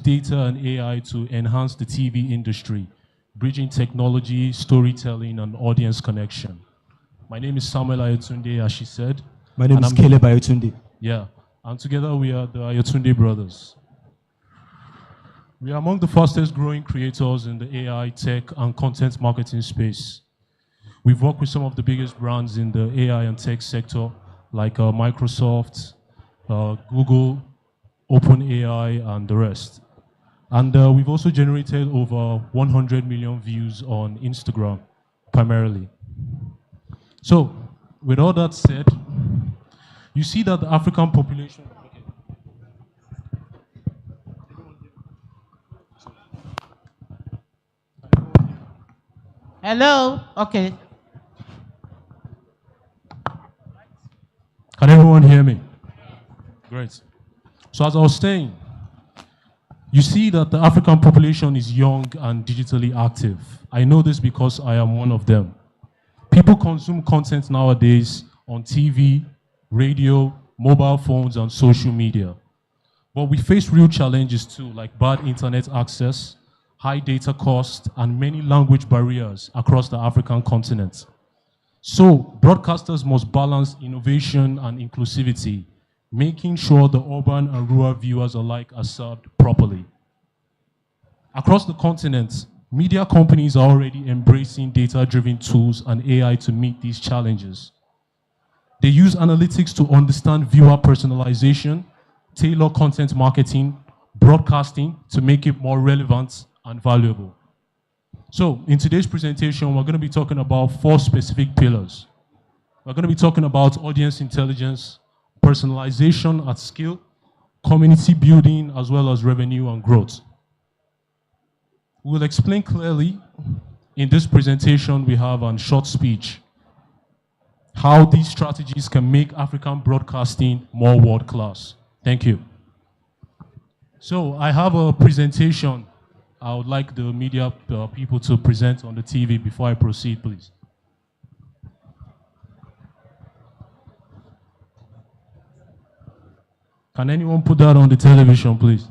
data and AI to enhance the TV industry, bridging technology, storytelling, and audience connection. My name is Samuel Ayotunde, as she said. My name is Caleb Ayotunde. Yeah, and together we are the Ayotunde brothers. We are among the fastest growing creators in the AI, tech, and content marketing space. We've worked with some of the biggest brands in the AI and tech sector, like Microsoft, Google, OpenAI, and the rest. And we've also generated over 100 million views on Instagram, primarily. So, with all that said, you see that the African population... Hello? Okay. Can everyone hear me? Great. So as I was saying, you see that the African population is young and digitally active. I know this because I am one of them. People consume content nowadays on TV, radio, mobile phones, and social media. But we face real challenges too, like bad internet access, high data cost, and many language barriers across the African continent. So broadcasters must balance innovation and inclusivity, making sure the urban and rural viewers alike are served properly. Across the continent, media companies are already embracing data-driven tools and AI to meet these challenges. They use analytics to understand viewer personalization, tailor content marketing, broadcasting to make it more relevant and valuable. So in today's presentation, we're going to be talking about 4 specific pillars. We're going to be talking about audience intelligence, personalization at scale, community building, as well as revenue and growth. We'll explain clearly in this presentation we have a short speech how these strategies can make African broadcasting more world-class. Thank you. So I have a presentation I would like the media people to present on the TV before I proceed, please. Can anyone put that on the television, please?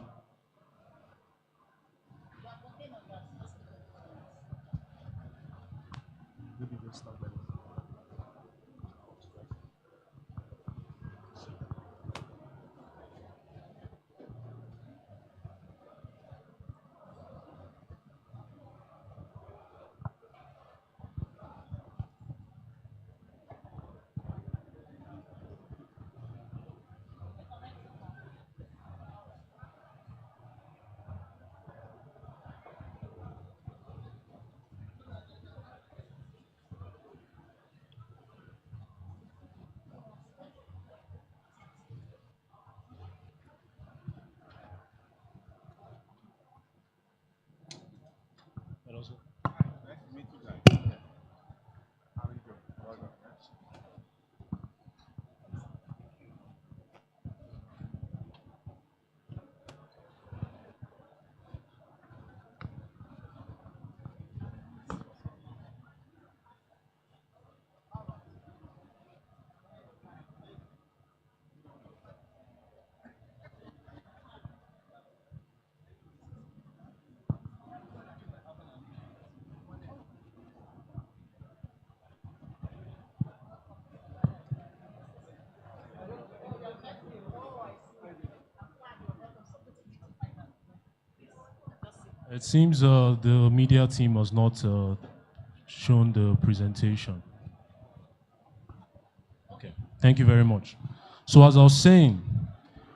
It seems the media team has not shown the presentation. Okay, thank you very much. So as I was saying,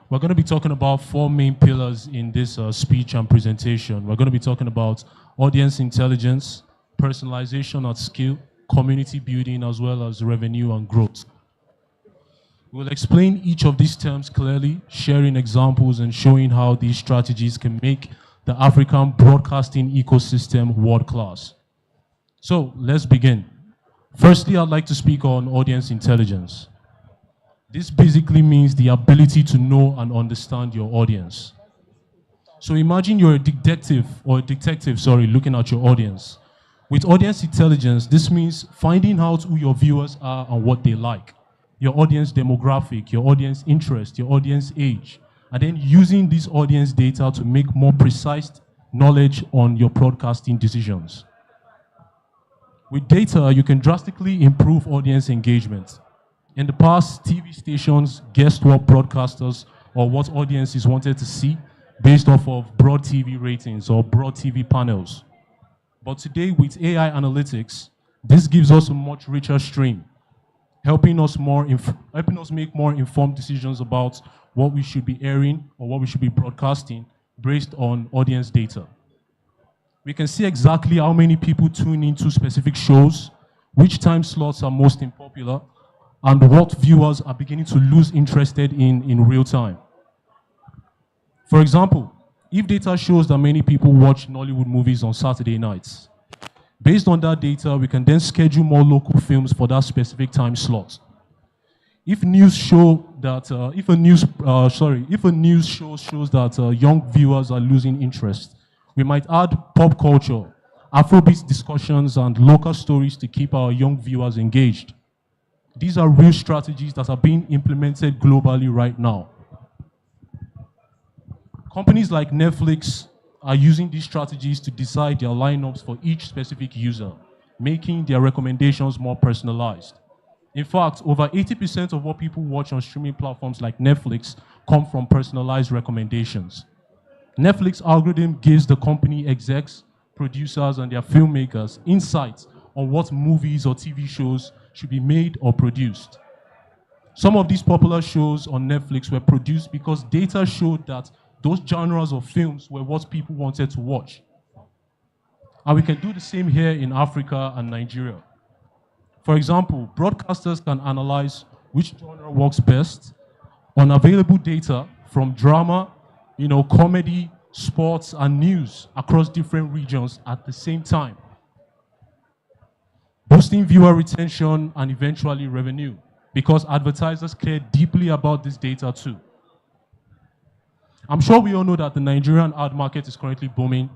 we're going to be talking about 4 main pillars in this speech and presentation. We're going to be talking about audience intelligence, personalization at scale, community building, as well as revenue and growth. We'll explain each of these terms clearly, sharing examples and showing how these strategies can make the African broadcasting ecosystem world-class. So let's begin. Firstly, I'd like to speak on audience intelligence. This basically means the ability to know and understand your audience. So imagine you're a detective, looking at your audience. With audience intelligence, this means finding out who your viewers are and what they like, your audience demographic, your audience interest, your audience age, and then using this audience data to make more precise knowledge on your broadcasting decisions. With data, you can drastically improve audience engagement. In the past, TV stations guessed what broadcasters or what audiences wanted to see based off of broad TV ratings or broad TV panels. But today, with AI analytics, this gives us a much richer stream, helping us make more informed decisions about what we should be airing or what we should be broadcasting based on audience data. We can see exactly how many people tune into specific shows, which time slots are most popular, and what viewers are beginning to lose interest in real time. For example, if data shows that many people watch Nollywood movies on Saturday nights, based on that data, we can then schedule more local films for that specific time slot. If news show that if a news show shows that young viewers are losing interest, we might add pop culture, Afrobeat discussions, and local stories to keep our young viewers engaged. These are real strategies that are being implemented globally right now. Companies like Netflix are using these strategies to decide their lineups for each specific user, making their recommendations more personalized. In fact, over 80% of what people watch on streaming platforms like Netflix come from personalized recommendations. Netflix algorithm gives the company execs, producers, and their filmmakers insights on what movies or TV shows should be made or produced. Some of these popular shows on Netflix were produced because data showed that those genres of films were what people wanted to watch. And we can do the same here in Africa and Nigeria. For example, broadcasters can analyze which genre works best on available data from drama, comedy, sports, and news across different regions at the same time, boosting viewer retention and eventually revenue, because advertisers care deeply about this data too. I'm sure we all know that the Nigerian ad market is currently booming.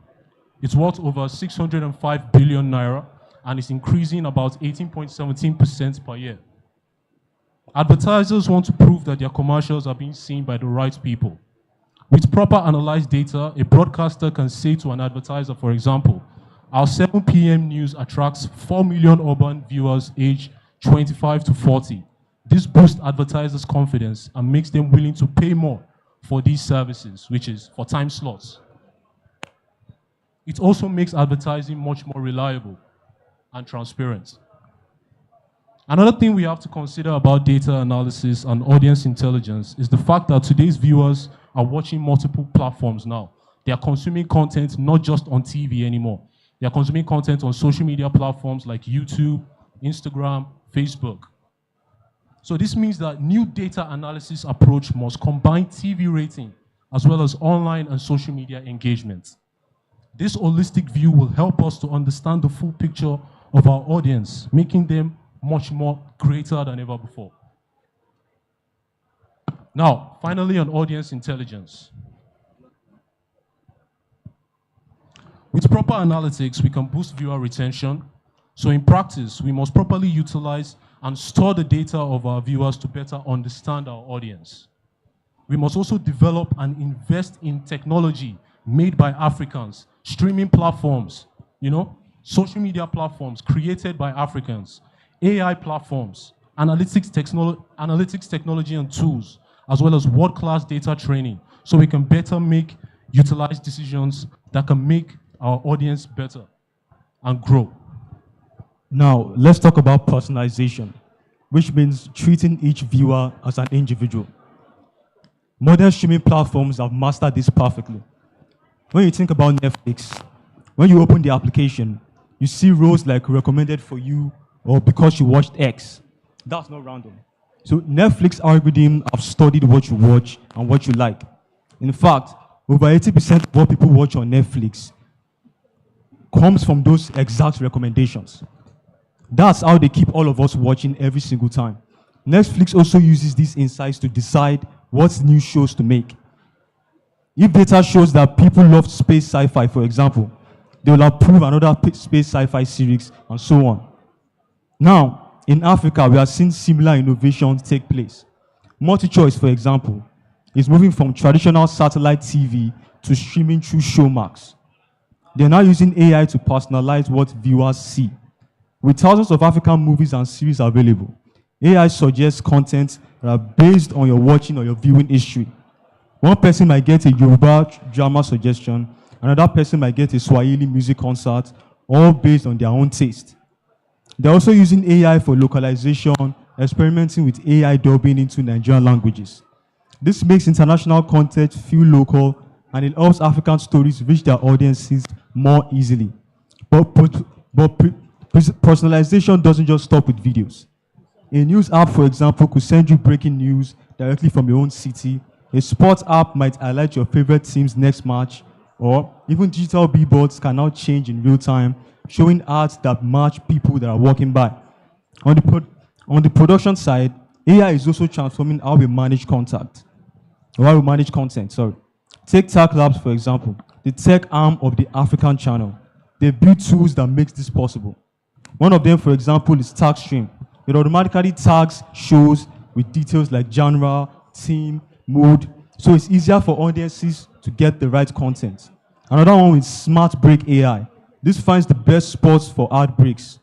It's worth over 605 billion naira, and it's increasing about 18.17% per year. Advertisers want to prove that their commercials are being seen by the right people. With proper analyzed data, a broadcaster can say to an advertiser, for example, our 7 p.m. news attracts 4 million urban viewers aged 25 to 40. This boosts advertisers' confidence and makes them willing to pay more for these services, which is for time slots. It also makes advertising much more reliable and transparent. Another thing we have to consider about data analysis and audience intelligence is the fact that today's viewers are watching multiple platforms now. They are consuming content not just on TV anymore. They are consuming content on social media platforms like YouTube, Instagram, Facebook. So this means that new data analysis approach must combine TV rating as well as online and social media engagement. This holistic view will help us to understand the full picture of our audience, making them much more greater than ever before. Now, finally, on audience intelligence. With proper analytics, we can boost viewer retention. So in practice, we must properly utilize and store the data of our viewers to better understand our audience. We must also develop and invest in technology made by Africans, streaming platforms, social media platforms created by Africans, AI platforms, analytics technology and tools, as well as world-class data training, so we can better utilize decisions that can make our audience better and grow. Now, let's talk about personalization, which means treating each viewer as an individual. Modern streaming platforms have mastered this perfectly. When you think about Netflix, when you open the application, you see roles like recommended for you or because you watched X. That's not random. So Netflix algorithm have studied what you watch and what you like. In fact, over 80% of what people watch on Netflix comes from those exact recommendations. That's how they keep all of us watching every single time. Netflix also uses these insights to decide what new shows to make. If data shows that people love space sci-fi, for example, they will approve another space sci-fi series and so on. Now, in Africa, we are seeing similar innovations take place. Multi-choice, for example. is moving from traditional satellite TV to streaming through Showmax. They're now using AI to personalize what viewers see. With thousands of African movies and series available, AI suggests content that are based on your watching or your viewing history. One person might get a Yoruba drama suggestion, another person might get a Swahili music concert, all based on their own taste. They're also using AI for localization, experimenting with AI dubbing into Nigerian languages. This makes international content feel local, and it helps African stories reach their audiences more easily. But personalization doesn't just stop with videos. A news app, for example, could send you breaking news directly from your own city. A sports app might highlight your favorite team's next match, or even digital billboards can now change in real time, showing ads that match people that are walking by. On the production side, AI is also transforming how we manage content. Sorry. Take Tech Labs, for example, the tech arm of the African channel. They build tools that makes this possible. One of them, for example, is Tag Stream. It automatically tags shows with details like genre, theme, mood, so it's easier for audiences to get the right content. Another one is Smart Break AI. This finds the best spots for ad breaks,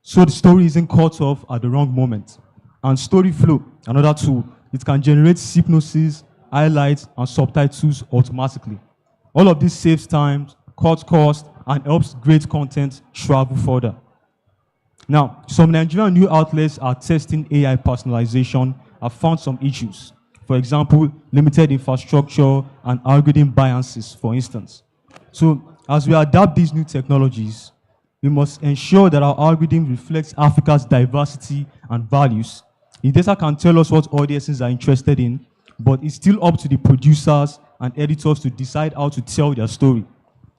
so the story isn't cut off at the wrong moment. And Story Flow, another tool, it can generate synopses, highlights, and subtitles automatically. All of this saves time, cuts costs, and helps great content travel further. Now, some Nigerian new outlets are testing AI personalization have found some issues. For example, limited infrastructure and algorithm biases, for instance. So, as we adapt these new technologies, we must ensure that our algorithm reflects Africa's diversity and values. The data can tell us what audiences are interested in, but it's still up to the producers and editors to decide how to tell their story.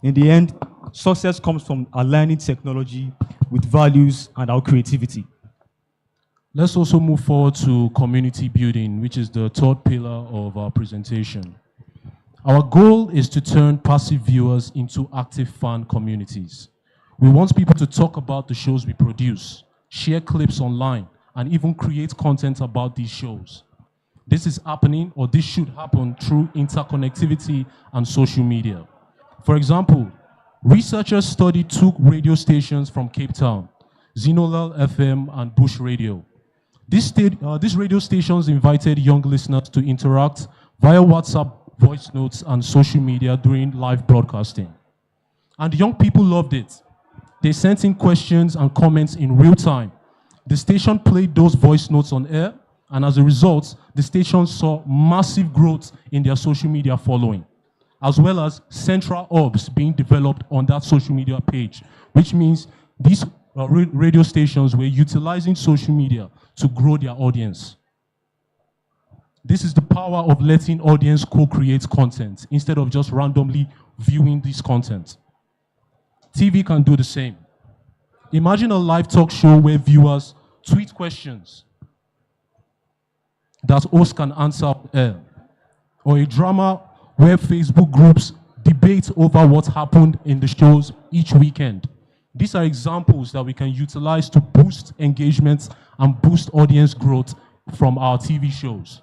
In the end, success comes from aligning technology with values and our creativity. Let's also move forward to community building, which is the third pillar of our presentation. Our goal is to turn passive viewers into active fan communities. We want people to talk about the shows we produce, share clips online, and even create content about these shows. This is happening, or this should happen, through interconnectivity and social media. For example, researchers studied two radio stations from Cape Town, Zinolal FM and Bush Radio. These radio stations invited young listeners to interact via WhatsApp, voice notes, and social media during live broadcasting. And young people loved it. They sent in questions and comments in real time. The station played those voice notes on air, and as a result, the station saw massive growth in their social media following, as well as central hubs being developed on that social media page, which means these radio stations were utilizing social media to grow their audience. This is the power of letting audience co-create content instead of just randomly viewing this content. TV can do the same. Imagine a live talk show where viewers tweet questions that hosts can answer on air, or a drama where Facebook groups debate over what happened in the shows each weekend. These are examples that we can utilize to boost engagement and boost audience growth from our TV shows.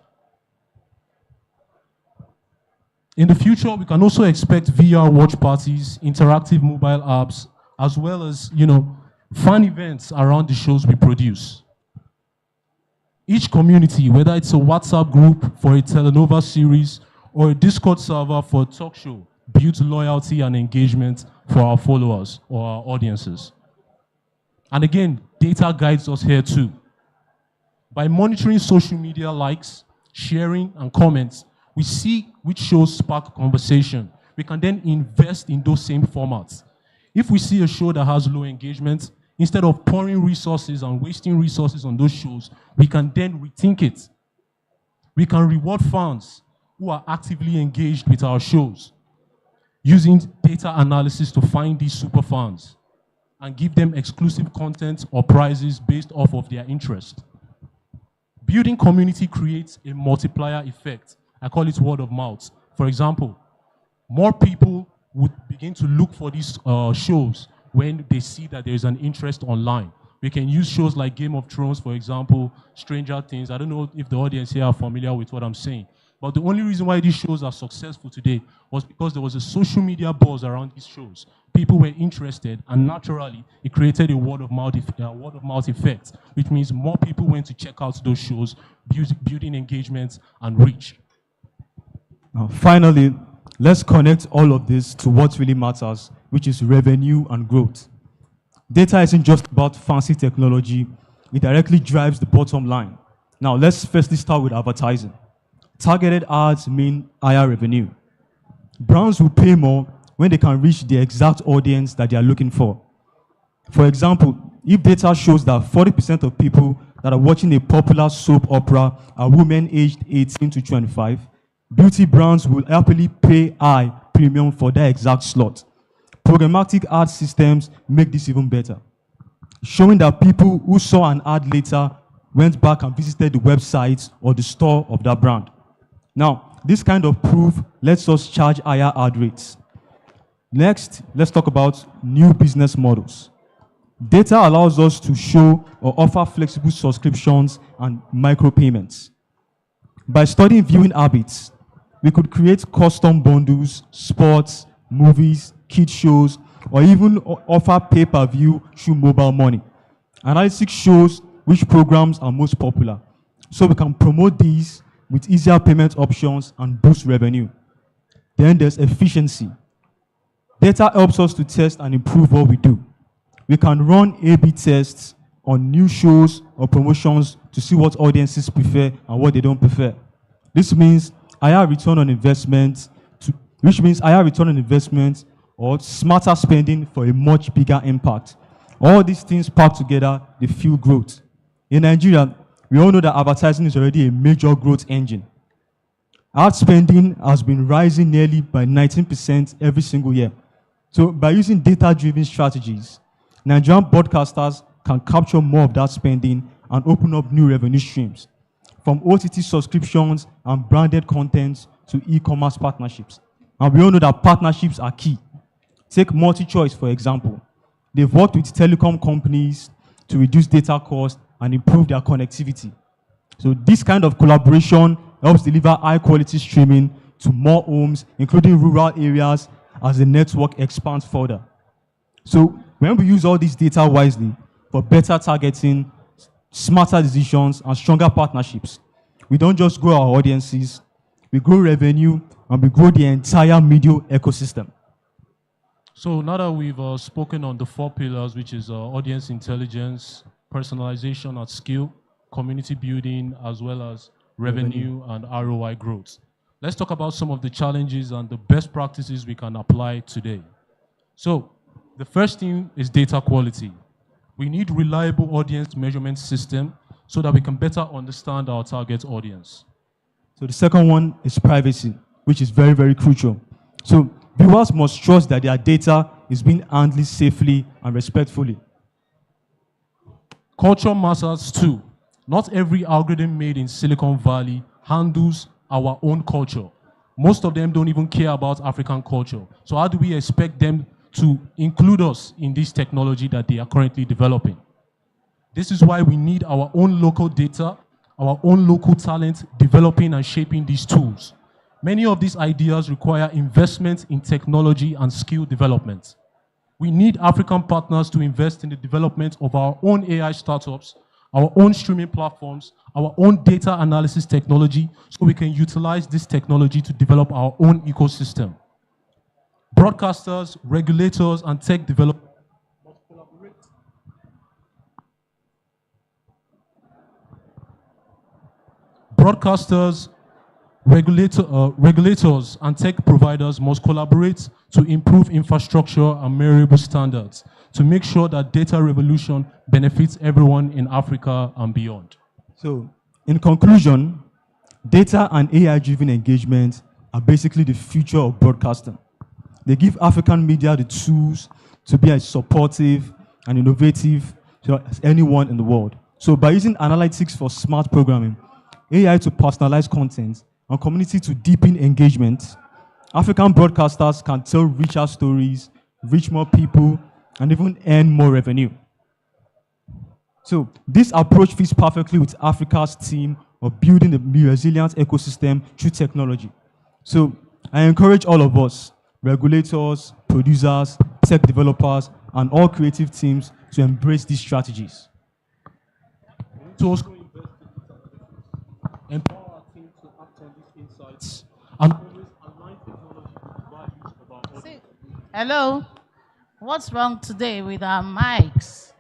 In the future, we can also expect VR watch parties, interactive mobile apps, as well as, fun events around the shows we produce. Each community, whether it's a WhatsApp group for a telenova series or a Discord server for a talk show, builds loyalty and engagement for our followers or our audiences. And again, data guides us here too. By monitoring social media likes, sharing, and comments, we see which shows spark conversation. We can then invest in those same formats. If we see a show that has low engagement, instead of pouring resources and wasting resources on those shows, we can then rethink it. We can reward fans who are actively engaged with our shows, using data analysis to find these super fans and give them exclusive content or prizes based off of their interest. Building community creates a multiplier effect. I call it word of mouth. For example, more people would begin to look for these shows when they see that there is an interest online. We can use shows like Game of Thrones, for example, Stranger Things. I don't know if the audience here are familiar with what I'm saying. But the only reason why these shows are successful today was because there was a social media buzz around these shows. People were interested, and naturally, it created a word of mouth effect, which means more people went to check out those shows, building engagement and reach. Now, finally, let's connect all of this to what really matters, which is revenue and growth. Data isn't just about fancy technology, it directly drives the bottom line. Now, let's firstly start with advertising. Targeted ads mean higher revenue. Brands will pay more when they can reach the exact audience that they are looking for. For example, if data shows that 40% of people that are watching a popular soap opera are women aged 18 to 25, beauty brands will happily pay high premium for that exact slot. Programmatic ad systems make this even better, showing that people who saw an ad later went back and visited the website or the store of that brand. Now, this kind of proof lets us charge higher ad rates. Next, let's talk about new business models. Data allows us to show or offer flexible subscriptions and micropayments. By studying viewing habits, we could create custom bundles, sports, movies, kids shows, or even offer pay-per-view through mobile money. Analytics shows which programs are most popular, so we can promote these with easier payment options and boost revenue. Then there's efficiency. Data helps us to test and improve what we do. We can run A/B tests on new shows or promotions to see what audiences prefer and what they don't prefer. This means higher return on investment, or smarter spending for a much bigger impact. All these things packed together, they fuel growth. In Nigeria, we all know that advertising is already a major growth engine. Ad spending has been rising nearly by 19% every single year. So by using data-driven strategies, Nigerian broadcasters can capture more of that spending and open up new revenue streams, from OTT subscriptions and branded content to e-commerce partnerships. And we all know that partnerships are key. Take MultiChoice, for example. They've worked with telecom companies to reduce data costs and improve their connectivity. So this kind of collaboration helps deliver high-quality streaming to more homes, including rural areas, as the network expands further. So when we use all this data wisely for better targeting, smarter decisions, and stronger partnerships, we don't just grow our audiences, we grow revenue, and we grow the entire media ecosystem. So now that we've spoken on the 4 pillars, which is audience intelligence, personalization at scale, community building, as well as revenue and ROI growth, let's talk about some of the challenges and the best practices we can apply today. So the first thing is data quality. We need reliable audience measurement system so that we can better understand our target audience. So the second one is privacy, which is very, very crucial. So viewers must trust that their data is being handled safely and respectfully. Culture matters too. Not every algorithm made in Silicon Valley handles our own culture. Most of them don't even care about African culture. So how do we expect them to include us in this technology that they are currently developing? This is why we need our own local data, our own local talent developing and shaping these tools. Many of these ideas require investment in technology and skill development. We need African partners to invest in the development of our own AI startups, our own streaming platforms, our own data analysis technology, so we can utilize this technology to develop our own ecosystem. Broadcasters, regulators, and tech developers must collaborate. Broadcasters, regulators, and tech providers must collaborate to improve infrastructure and measurable standards to make sure that data revolution benefits everyone in Africa and beyond. So, in conclusion, data and AI-driven engagement are basically the future of broadcasting. They give African media the tools to be as supportive and innovative as anyone in the world. So by using analytics for smart programming, AI to personalize content, and community to deepen engagement, African broadcasters can tell richer stories, reach more people, and even earn more revenue. So this approach fits perfectly with Africa's theme of building a resilient ecosystem through technology. So I encourage all of us, regulators, producers, tech developers, and all creative teams to embrace these strategies. To also empower our team to act on these insights and always align technology with the values of our audience. Hello? What's wrong today with our mics?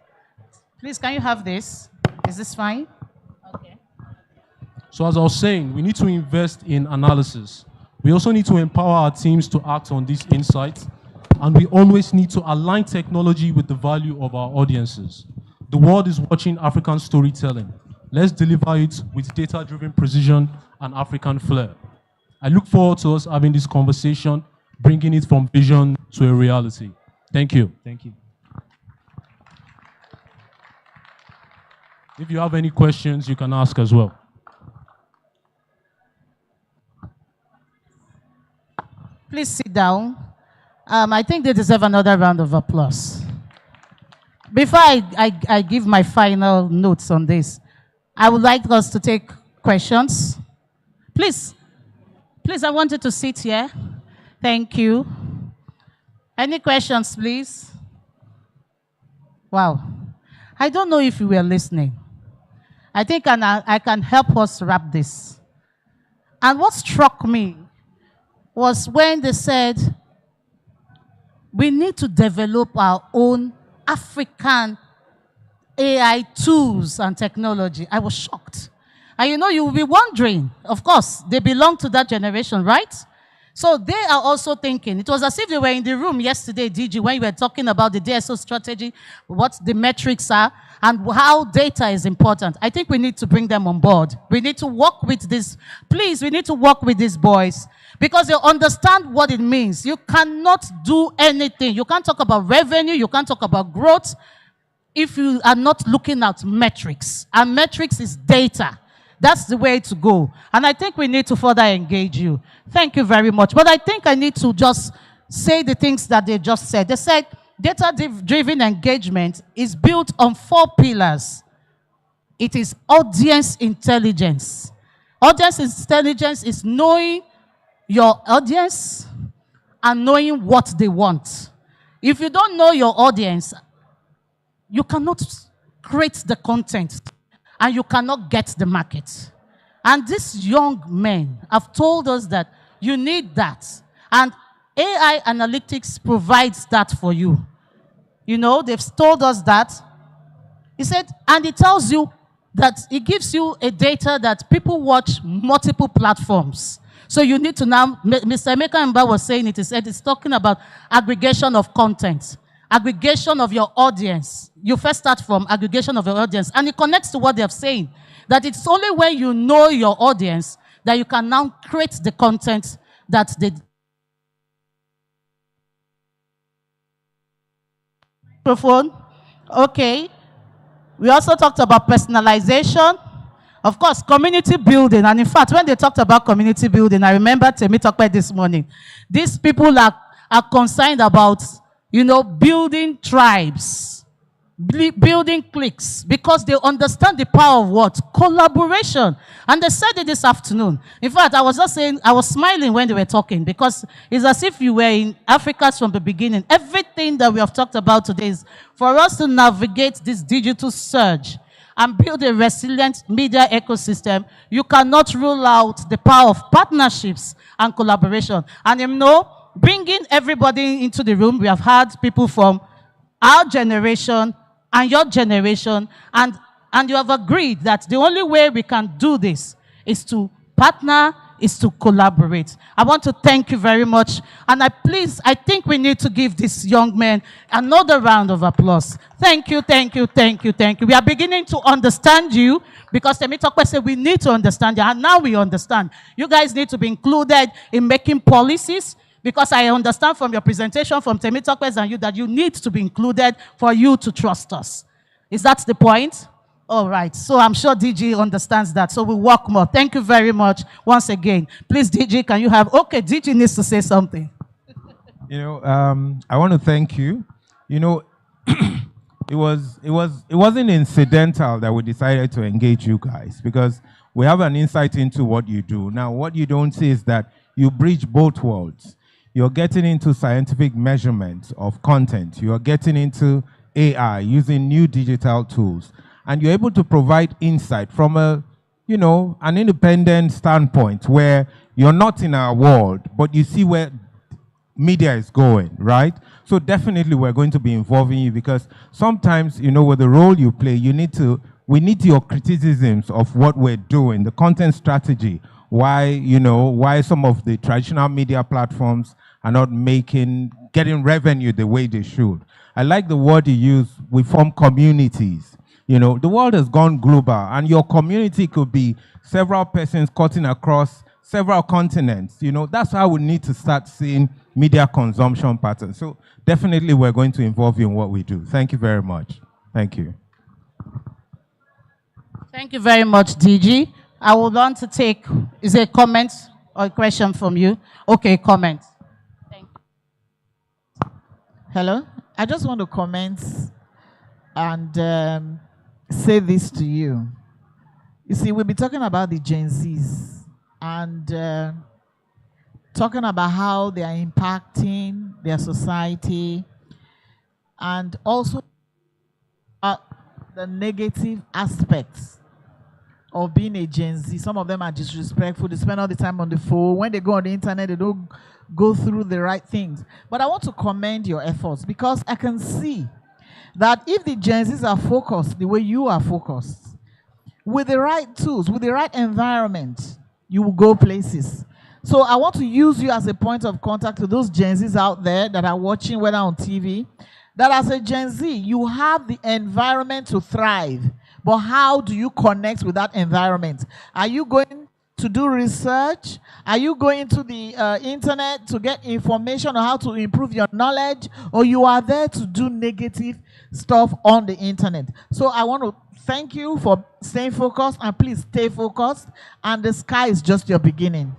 Please, can you have this? Is this fine? Okay. So as I was saying, we need to invest in analysis. We also need to empower our teams to act on these insights, and we always need to align technology with the value of our audiences. The world is watching African storytelling. Let's deliver it with data-driven precision and African flair. I look forward to us having this conversation, bringing it from vision to a reality. Thank you. Thank you. If you have any questions, you can ask as well. Please sit down. I think they deserve another round of applause. Before I give my final notes on this, I would like us to take questions. Please, I want you to sit here. Thank you. Any questions, please? Wow. I don't know if you were listening. I think I can help us wrap this. And what struck me was when they said, we need to develop our own African AI tools and technology. I was shocked. And you know, you will be wondering, of course, they belong to that generation, right? So they are also thinking. It was as if they were in the room yesterday, DG, when you were talking about the DSO strategy, what the metrics are, and how data is important. I think we need to bring them on board. We need to work with this. Please, we need to work with these boys because they understand what it means. You cannot do anything. You can't talk about revenue. You can't talk about growth if you are not looking at metrics. And metrics is data. That's the way to go. And I think we need to further engage you. Thank you very much. But I think I need to just say the things that they just said. They said data-driven engagement is built on 4 pillars. It is audience intelligence. Audience intelligence is knowing your audience and knowing what they want. If you don't know your audience, you cannot create the content and you cannot get the market. And these young men have told us that you need that. And AI analytics provides that for you. You know, they've told us that. He said, and it tells you that it gives you a data that people watch multiple platforms. So you need to now, Mr. Emeka Mba was saying it, he said it's talking about aggregation of content, aggregation of your audience. You first start from aggregation of your audience, and it connects to what they are saying, that it's only when you know your audience that you can now create the content that they... Microphone. Okay. We also talked about personalization. Of course, community building. And in fact, when they talked about community building, I remember Temi talked about this morning. These people are concerned about, you know, building tribes, building cliques, because they understand the power of what? Collaboration. And they said it this afternoon. In fact, I was just saying, I was smiling when they were talking, because it's as if you were in Africast from the beginning. Everything that we have talked about today is for us to navigate this digital surge and build a resilient media ecosystem. You cannot rule out the power of partnerships and collaboration. And you know, bringing everybody into the room, we have had people from our generation and your generation, and you have agreed that the only way we can do this is to partner, is to collaborate. I want to thank you very much. And I think we need to give these young men another round of applause. Thank you, thank you, thank you, thank you. We are beginning to understand you, because Temitokwe said we need to understand you, and now we understand. You guys need to be included in making policies, because I understand from your presentation from Temitokwe and you that you need to be included for you to trust us. Is that the point? All right. So I'm sure DG understands that. So we'll work more. Thank you very much once again. Please, DG, can you have... Okay, DG needs to say something. You know, I want to thank you. You know, it wasn't incidental that we decided to engage you guys, because we have an insight into what you do. Now, what you don't see is that you bridge both worlds. You're getting into scientific measurement of content. You're getting into AI, using new digital tools. And you're able to provide insight from an independent standpoint where you're not in our world, but you see where media is going, right? So definitely we're going to be involving you because sometimes, with the role you play, we need your criticisms of what we're doing, the content strategy, why some of the traditional media platforms are not getting revenue the way they should. I like the word you use, we form communities. The world has gone global, and your community could be several persons cutting across several continents. That's how we need to start seeing media consumption patterns. So definitely we're going to involve you in what we do. Thank you very much. Thank you. Thank you very much, DG. I would want to take, is there a comment or a question from you? Okay, comment. Thank you. Hello? I just want to comment and say this to you. You see, we'll be talking about the Gen Zs and talking about how they are impacting their society and also the negative aspects of being a Gen Z. Some of them are disrespectful. They spend all the time on the phone. When they go on the internet, they don't go through the right things. But I want to commend your efforts because I can see that if the Gen Zs are focused the way you are focused, with the right tools, with the right environment, you will go places. So I want to use you as a point of contact to those Gen Zs out there that are watching, whether on TV, that as a Gen Z, you have the environment to thrive. But how do you connect with that environment? Are you going to do research? Are you going to the internet to get information on how to improve your knowledge? Or you are there to do negative stuff on the internet? So I want to thank you for staying focused, and please stay focused. And the sky is just your beginning.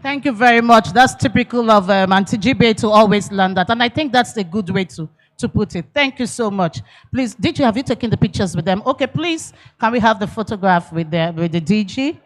Thank you very much. That's typical of Auntie Jibe to always learn that. And I think that's a good way to put it. Thank you so much. Please, have you taken the pictures with them? Okay, please, can we have the photograph with the DG?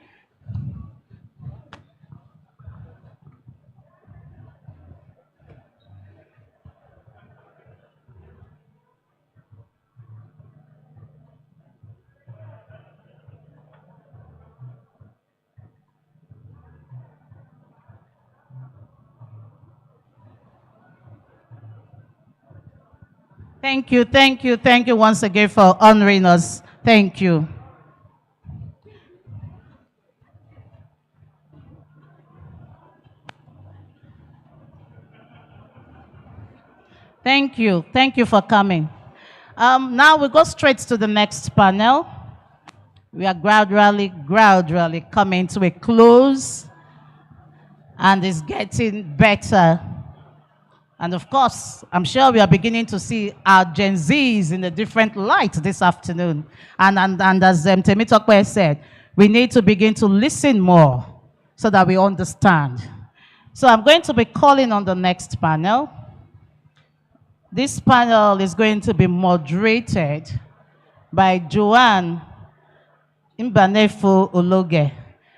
Thank you once again for honoring us. Thank you. Thank you for coming. Now we go straight to the next panel. We are gradually coming to a close, and it's getting better. And of course, I'm sure we are beginning to see our Gen Zs in a different light this afternoon. And as Temitokwe said, we need to begin to listen more so that we understand. So I'm going to be calling on the next panel. This panel is going to be moderated by Joanne Mbanefo Ologe.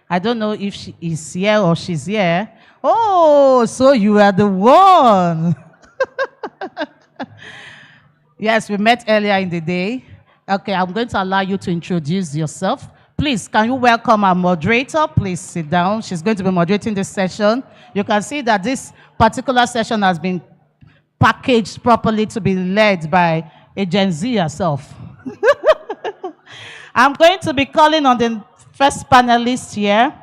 I don't know if she is here or she's here. Oh, so you are the one. Yes, we met earlier in the day. Okay, I'm going to allow you to introduce yourself. Please, can you welcome our moderator? Please sit down. She's going to be moderating this session. You can see that this particular session has been packaged properly to be led by a Gen Z herself. I'm going to be calling on the first panelist here.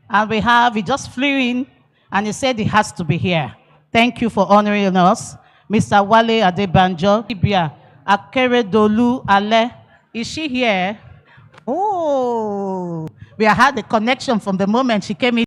And he just flew in. And he said he has to be here. Thank you for honoring us. Mr. Wale Adebanjo, Ibia Akeredolu Ale. Is she here? Oh, we had a connection from the moment she came in.